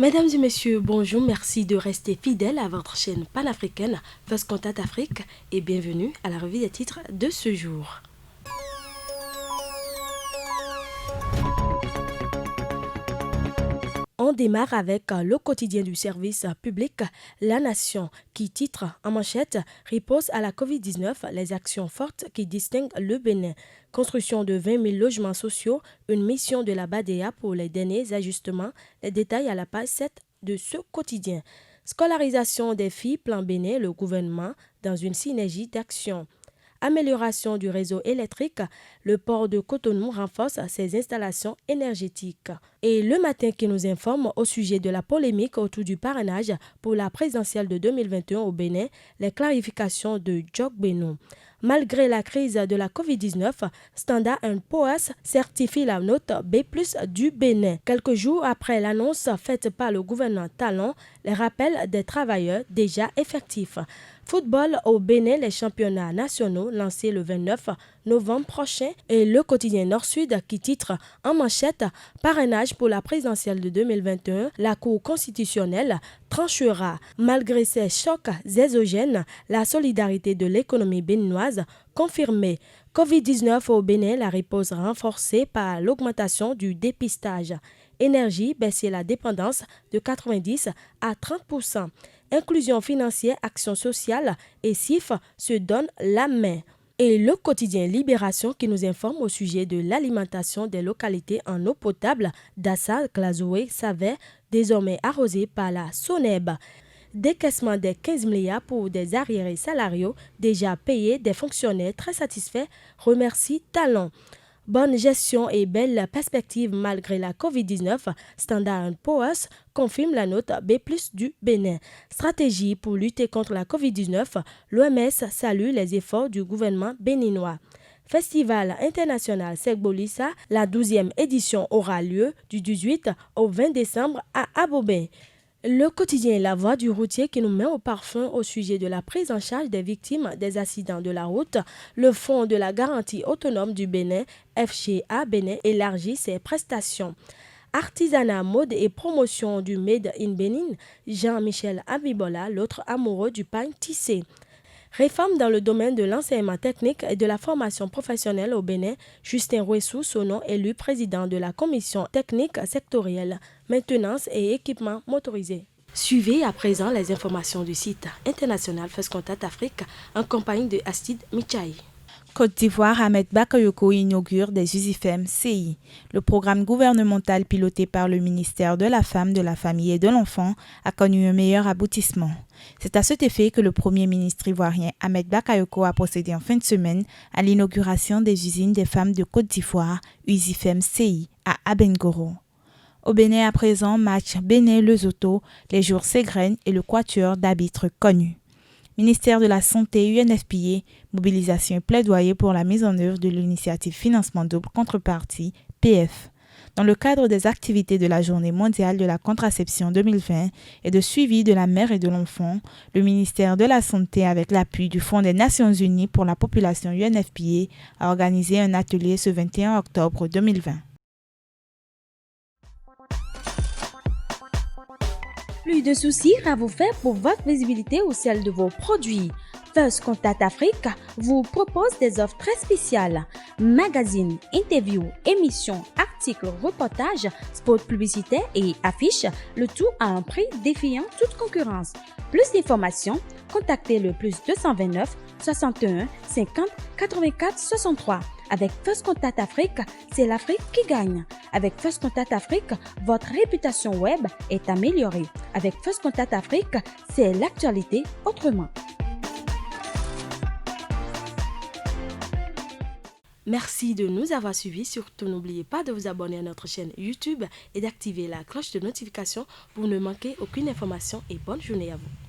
Mesdames et messieurs, bonjour, merci de rester fidèles à votre chaîne panafricaine First Contact Afrique et bienvenue à la revue des titres de ce jour. On démarre avec le quotidien du service public La Nation qui titre en manchette « Riposte à la Covid-19, les actions fortes qui distinguent le Bénin ». Construction de 20 000 logements sociaux, une mission de la BADEA pour les derniers ajustements. Les détails à la page 7 de ce quotidien. Scolarisation des filles, plan Bénin, le gouvernement dans une synergie d'action. Amélioration du réseau électrique, le port de Cotonou renforce ses installations énergétiques. Et le matin qui nous informe au sujet de la polémique autour du parrainage pour la présidentielle de 2021 au Bénin, les clarifications de Djok Benou. Malgré la crise de la COVID-19, Standard & Poor's certifie la note B+ du Bénin. Quelques jours après l'annonce faite par le gouvernement Talon, les rappels des travailleurs déjà effectifs. Football au Bénin, les championnats nationaux lancés le 29 novembre prochain et le quotidien Nord-Sud qui titre en manchette « Parrainage pour la présidentielle de 2021, la Cour constitutionnelle tranchera ». Malgré ces chocs exogènes, la solidarité de l'économie béninoise confirmée. Covid-19 au Bénin, la réponse renforcée par l'augmentation du dépistage. Énergie, baisser la dépendance de 90 à 30%. Inclusion financière, action sociale et CIF se donnent la main. Et le quotidien Libération qui nous informe au sujet de l'alimentation des localités en eau potable d'Assa Glazoué s'avère désormais arrosée par la SONEB. Décaissement des 15 milliards pour des arriérés salariaux déjà payés, des fonctionnaires très satisfaits, remercie Talon. Bonne gestion et belle perspective malgré la COVID-19, Standard & Poor's confirme la note B+ du Bénin. Stratégie pour lutter contre la COVID-19, l'OMS salue les efforts du gouvernement béninois. Festival international Segbolissa, la 12e édition aura lieu du 18 au 20 décembre à Abobey. Le quotidien La Voix du routier qui nous met au parfum au sujet de la prise en charge des victimes des accidents de la route. Le Fonds de la garantie autonome du Bénin, FGA Bénin, élargit ses prestations. Artisanat, mode et promotion du Made in Bénin, Jean-Michel Abibola, l'autre amoureux du pain tissé. Réforme dans le domaine de l'enseignement technique et de la formation professionnelle au Bénin, Justin Rouessou, son nom élu président de la commission technique sectorielle, maintenance et équipement motorisé. Suivez à présent les informations du site international First Contact Afrique en compagnie de Astrid Michaï. Côte d'Ivoire, Ahmed Bakayoko inaugure des USIFEM CI. Le programme gouvernemental piloté par le ministère de la Femme, de la Famille et de l'Enfant a connu un meilleur aboutissement. C'est à cet effet que le Premier ministre ivoirien Ahmed Bakayoko a procédé en fin de semaine à l'inauguration des usines des femmes de Côte d'Ivoire, USIFEM CI, à Abengoro. Au Bénin à présent, match Bénin-Lesotho, les jours s'égrènent et le quatuor d'arbitres connus. Ministère de la Santé, UNFPA, mobilisation et plaidoyer pour la mise en œuvre de l'initiative Financement Double Contrepartie, PF. Dans le cadre des activités de la Journée mondiale de la contraception 2020 et de suivi de la mère et de l'enfant, le ministère de la Santé, avec l'appui du Fonds des Nations Unies pour la population UNFPA, a organisé un atelier ce 21 octobre 2020. Plus de soucis à vous faire pour votre visibilité ou celle de vos produits. First Contact Afrique vous propose des offres très spéciales. Magazines, interviews, émissions, articles, reportages, spots publicitaires et affiches, le tout à un prix défiant toute concurrence. Plus d'informations, contactez le +229 61 50 84 63. Avec First Contact Afrique, c'est l'Afrique qui gagne. Avec First Contact Afrique, votre réputation web est améliorée. Avec First Contact Afrique, c'est l'actualité autrement. Merci de nous avoir suivis. Surtout, n'oubliez pas de vous abonner à notre chaîne YouTube et d'activer la cloche de notification pour ne manquer aucune information et bonne journée à vous.